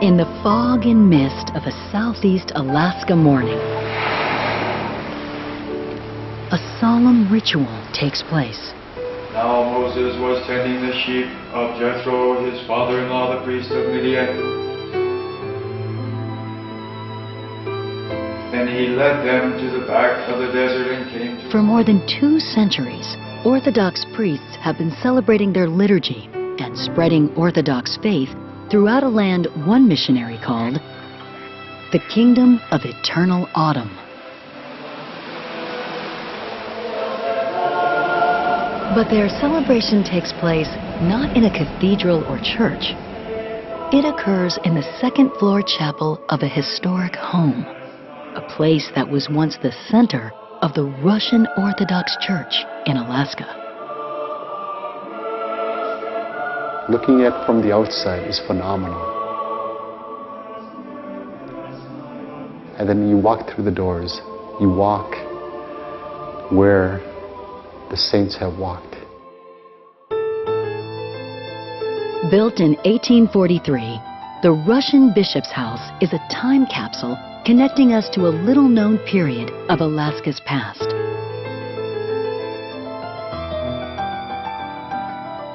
In the fog and mist of a southeast Alaska morning, a solemn ritual takes place. Now Moses was tending the sheep of Jethro, his father-in-law, the priest of Midian. Then he led them to the back of the desert and came to... For more than 2 centuries, Orthodox priests have been celebrating their liturgy and spreading Orthodox faith throughout a land one missionary called the Kingdom of Eternal Autumn. But their celebration takes place not in a cathedral or church. It occurs in the second-floor chapel of a historic home, a place that was once the center of the Russian Orthodox Church in Alaska. Looking at it from the outside is phenomenal. And then you walk through the doors, you walk where the saints have walked. Built in 1843, the Russian Bishop's House is a time capsule connecting us to a little-known period of Alaska's past.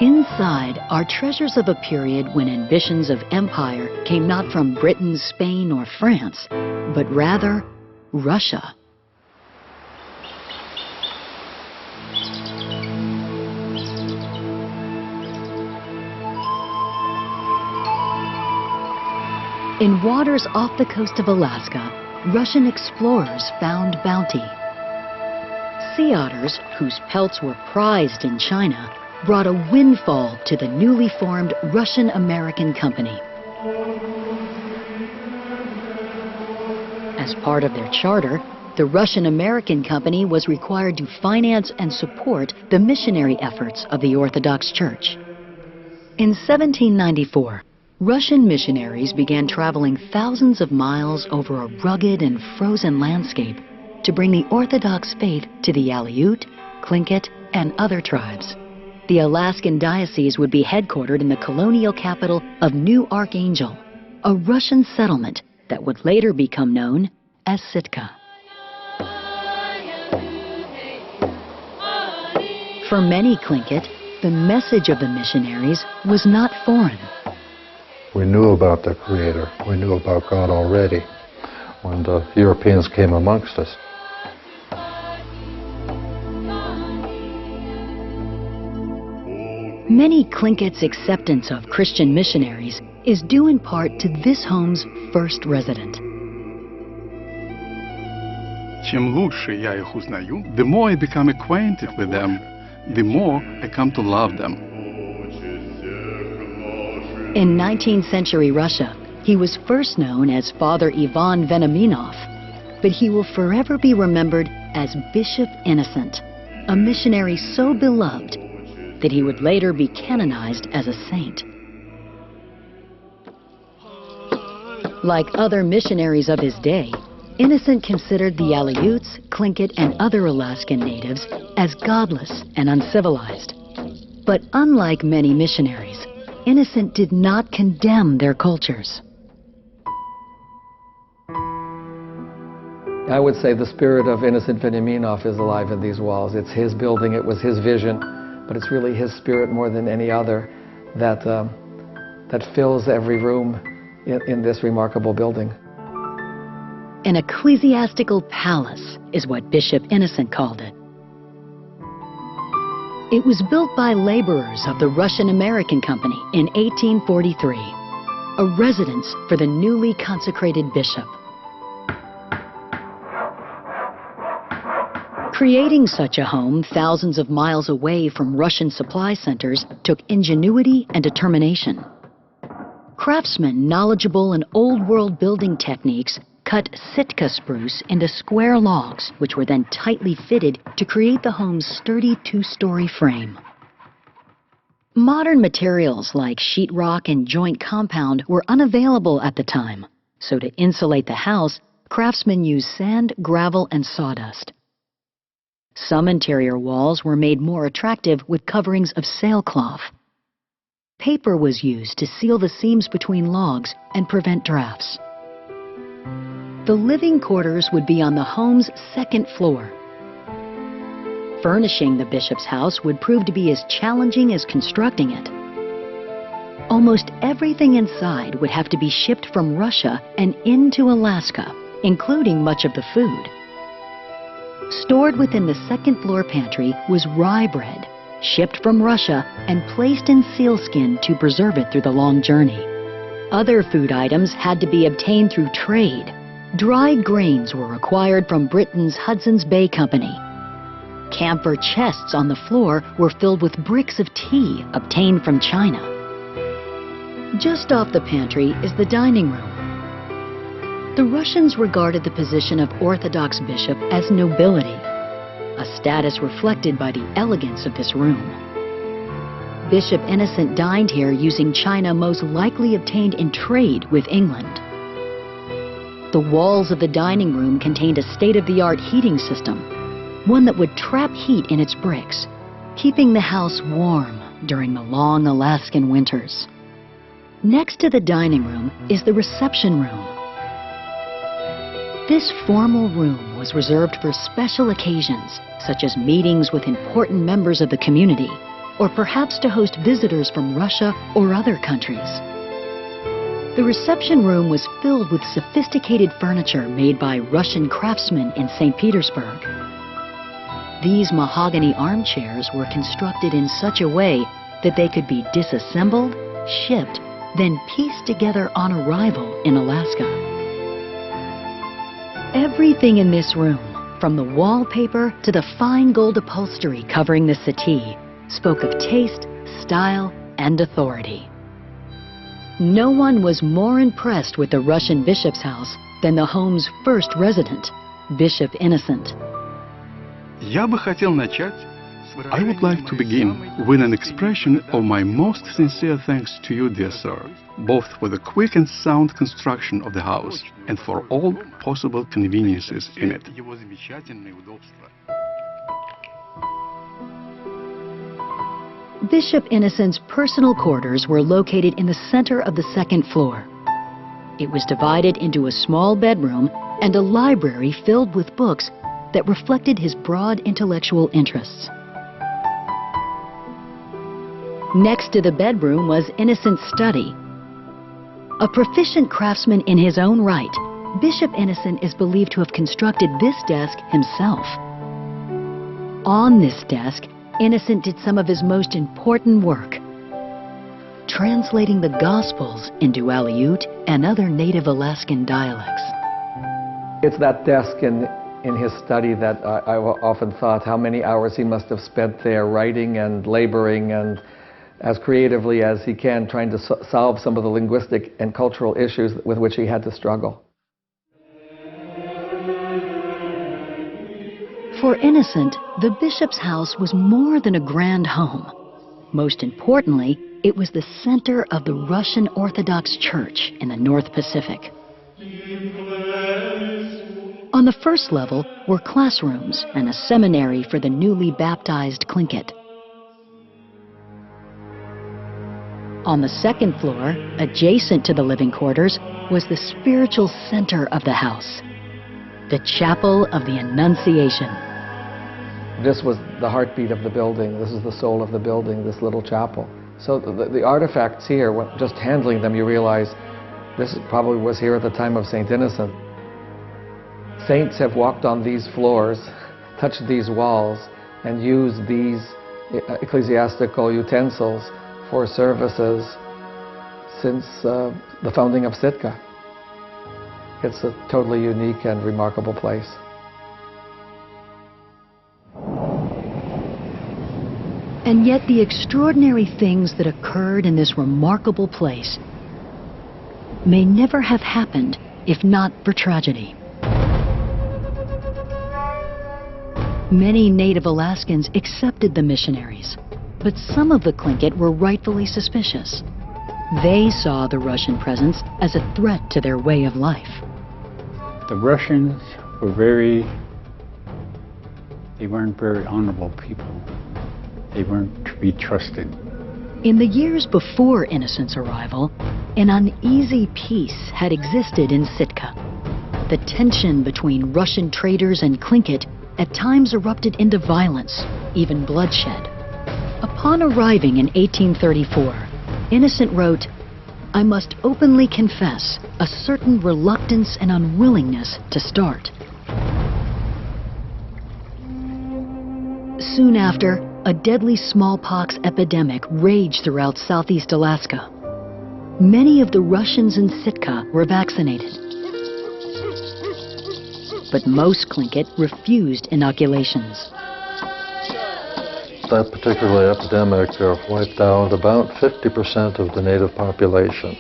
Inside are treasures of a period when ambitions of empire came not from Britain, Spain, or France, but rather Russia. In waters off the coast of Alaska, Russian explorers found bounty. Sea otters, whose pelts were prized in China, brought a windfall to the newly formed Russian-American Company. As part of their charter, the Russian-American Company was required to finance and support the missionary efforts of the Orthodox Church. In 1794, Russian missionaries began traveling thousands of miles over a rugged and frozen landscape to bring the Orthodox faith to the Aleut, Tlingit, and other tribes. The Alaskan diocese would be headquartered in the colonial capital of New Archangel, a Russian settlement that would later become known as Sitka. For many Tlingit, the message of the missionaries was not foreign. We knew about the Creator. We knew about God already when the Europeans came amongst us. Many Tlingits' acceptance of Christian missionaries is due in part to this home's first resident. Чем лучше я их узнаю, the more I become acquainted with them, the more I come to love them. In 19th century Russia, he was first known as Father Ivan Venominov, but he will forever be remembered as Bishop Innocent, a missionary so beloved that he would later be canonized as a saint. Like other missionaries of his day, Innocent considered the Aleuts, Tlingit, and other Alaskan natives as godless and uncivilized. But unlike many missionaries, Innocent did not condemn their cultures. I would say the spirit of Innocent Veniaminov is alive in these walls. It's his building, it was his vision, but it's really his spirit more than any other that fills every room in this remarkable building. An ecclesiastical palace is what Bishop Innocent called it. It was built by laborers of the Russian-American Company in 1843, a residence for the newly consecrated bishop. Creating such a home thousands of miles away from Russian supply centers took ingenuity and determination. Craftsmen knowledgeable in old-world building techniques cut Sitka spruce into square logs, which were then tightly fitted to create the home's sturdy 2-story frame. Modern materials like sheetrock and joint compound were unavailable at the time, so to insulate the house, craftsmen used sand, gravel, and sawdust. Some interior walls were made more attractive with coverings of sailcloth. paper was used to seal the seams between logs and prevent drafts. The living quarters would be on the home's second floor. Furnishing the bishop's house would prove to be as challenging as constructing it. Almost everything inside would have to be shipped from Russia and into Alaska, including much of the food. Stored within the second floor pantry was rye bread, shipped from Russia and placed in sealskin to preserve it through the long journey. Other food items had to be obtained through trade. Dried grains were acquired from Britain's Hudson's Bay Company. Camphor chests on the floor were filled with bricks of tea obtained from China. Just off the pantry is the dining room. The Russians regarded the position of Orthodox bishop as nobility, a status reflected by the elegance of this room. Bishop Innocent dined here using china most likely obtained in trade with England. The walls of the dining room contained a state-of-the-art heating system, one that would trap heat in its bricks, keeping the house warm during the long Alaskan winters. Next to the dining room is the reception room. This formal room was reserved for special occasions, such as meetings with important members of the community, or perhaps to host visitors from Russia or other countries. The reception room was filled with sophisticated furniture made by Russian craftsmen in St. Petersburg. These mahogany armchairs were constructed in such a way that they could be disassembled, shipped, then pieced together on arrival in Alaska. Everything in this room, from the wallpaper to the fine gold upholstery covering the settee, spoke of taste, style, and authority. No one was more impressed with the Russian bishop's house than the home's first resident, Bishop Innocent. I would like to begin with an expression of my most sincere thanks to you, dear sir, both for the quick and sound construction of the house and for all possible conveniences in it. Bishop Innocent's personal quarters were located in the center of the second floor. It was divided into a small bedroom and a library filled with books that reflected his broad intellectual interests. Next to the bedroom was Innocent's study. A proficient craftsman in his own right, Bishop Innocent is believed to have constructed this desk himself. On this desk, Innocent did some of his most important work, translating the Gospels into Aleut and other native Alaskan dialects. It's that desk in his study that I often thought how many hours he must have spent there writing and laboring and as creatively as he can trying to solve some of the linguistic and cultural issues with which he had to struggle. For Innocent, the bishop's house was more than a grand home. Most importantly, it was the center of the Russian Orthodox Church in the North Pacific. On the first level were classrooms and a seminary for the newly baptized Tlingit. On the second floor, adjacent to the living quarters, was the spiritual center of the house, the Chapel of the Annunciation. This was the heartbeat of the building. This is the soul of the building, this little chapel. So the artifacts here, just handling them, you realize this probably was here at the time of St. Innocent. Saints have walked on these floors, touched these walls, and used these ecclesiastical utensils for services since the founding of Sitka. It's a totally unique and remarkable place. And yet the extraordinary things that occurred in this remarkable place may never have happened if not for tragedy. Many native Alaskans accepted the missionaries, but some of the Tlingit were rightfully suspicious. They saw the Russian presence as a threat to their way of life. The Russians were they weren't very honorable people. They weren't to be trusted. In the years before Innocent's arrival, an uneasy peace had existed in Sitka. The tension between Russian traders and Tlingit at times erupted into violence, even bloodshed. Upon arriving in 1834, Innocent wrote, "I must openly confess a certain reluctance and unwillingness to start." Soon after, a deadly smallpox epidemic raged throughout southeast Alaska. Many of the Russians in Sitka were vaccinated, but most Tlingit refused inoculations. That particular epidemic wiped out about 50% of the native population.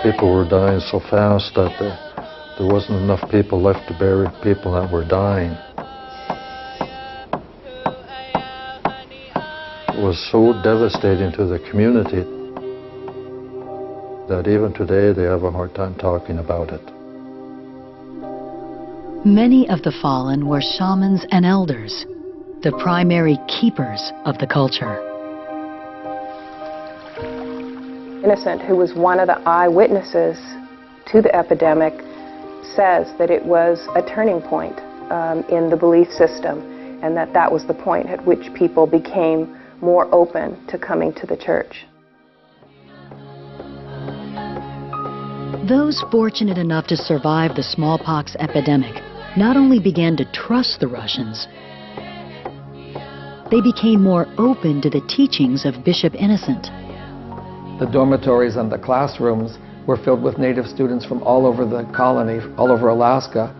People were dying so fast that there wasn't enough people left to bury people that were dying. It was so devastating to the community that even today they have a hard time talking about it. Many of the fallen were shamans and elders, the primary keepers of the culture. Innocent, who was one of the eyewitnesses to the epidemic, says that it was a turning point in the belief system, and that was the point at which people became more open to coming to the church. Those fortunate enough to survive the smallpox epidemic not only began to trust the Russians, they became more open to the teachings of Bishop Innocent. The dormitories and the classrooms were filled with native students from all over the colony, all over Alaska.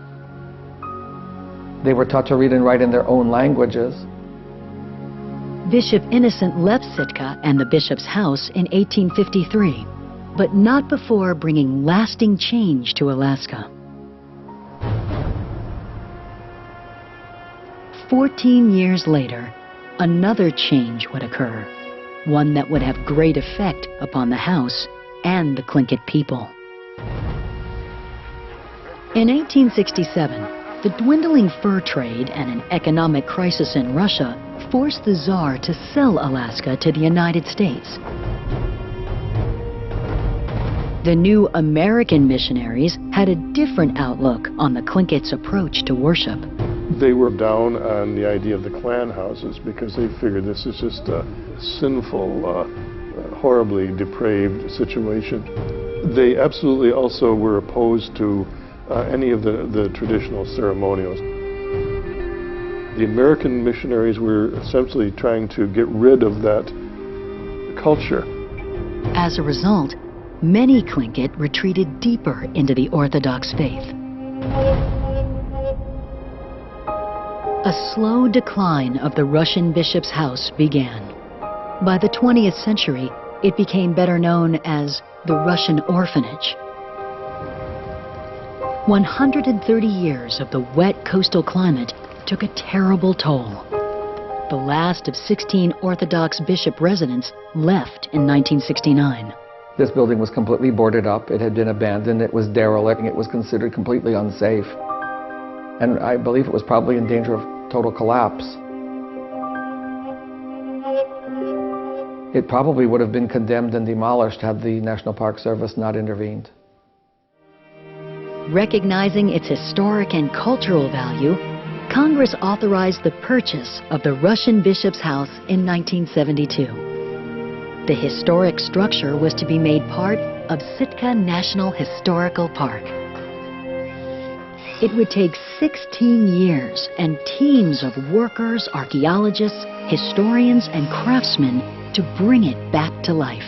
They were taught to read and write in their own languages. Bishop Innocent left Sitka and the bishop's house in 1853, but not before bringing lasting change to Alaska. 14 years later, another change would occur, one that would have great effect upon the house and the Tlingit people. In 1867, the dwindling fur trade and an economic crisis in Russia forced the Tsar to sell Alaska to the United States. The new American missionaries had a different outlook on the Tlingits' approach to worship. They were down on the idea of the clan houses because they figured this is just a sinful, horribly depraved situation. They absolutely also were opposed to any of the traditional ceremonials. The American missionaries were essentially trying to get rid of that culture. As a result, many Tlingit retreated deeper into the Orthodox faith. A slow decline of the Russian bishop's house began. By the 20th century, it became better known as the Russian orphanage. 130 years of the wet coastal climate took a terrible toll. The last of 16 Orthodox bishop residents left in 1969. This building was completely boarded up. It had been abandoned. It was derelict. It was considered completely unsafe. And I believe it was probably in danger of total collapse. It probably would have been condemned and demolished had the National Park Service not intervened. Recognizing its historic and cultural value, Congress authorized the purchase of the Russian bishop's house in 1972. The historic structure was to be made part of Sitka National Historical Park. It would take 16 years and teams of workers, archaeologists, historians, and craftsmen to bring it back to life.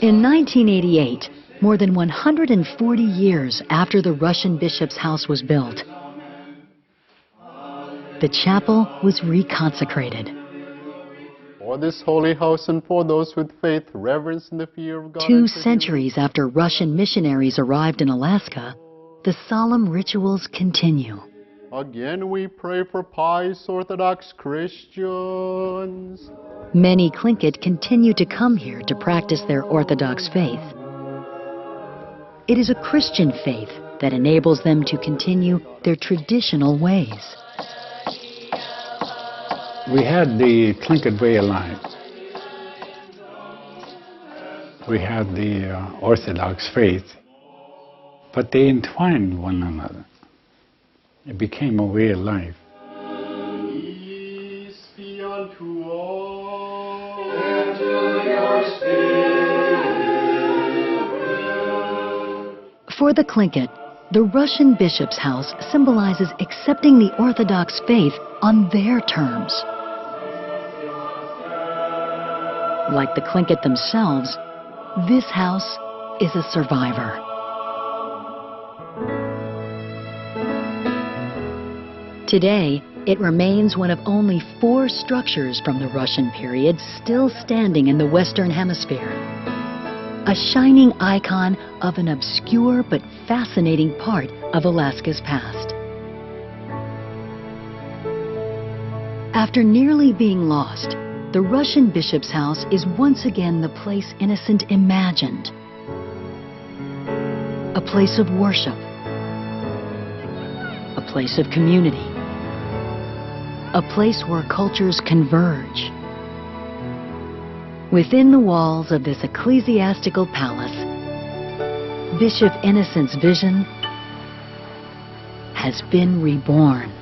In 1988, more than 140 years after the Russian bishop's house was built, the chapel was reconsecrated. For this holy house and for those with faith, reverence, and the fear of God. 2 centuries after Russian missionaries arrived in Alaska, the solemn rituals continue. Again, we pray for pious Orthodox Christians. Many Tlingit continue to come here to practice their Orthodox faith. It is a Christian faith that enables them to continue their traditional ways. We had the Tlingit way of life. We had the Orthodox faith, but they entwined one another. It became a way of life. Peace be unto all, and to your spirit. For the Tlingit, the Russian bishop's house symbolizes accepting the Orthodox faith on their terms. Like the Tlingit themselves, this house is a survivor. Today, it remains one of only 4 structures from the Russian period still standing in the Western Hemisphere. A shining icon of an obscure but fascinating part of Alaska's past. After nearly being lost, the Russian bishop's house is once again the place innocent imagined. A place of worship. A place of community. A place where cultures converge. Within the walls of this ecclesiastical palace, Bishop Innocent's vision has been reborn.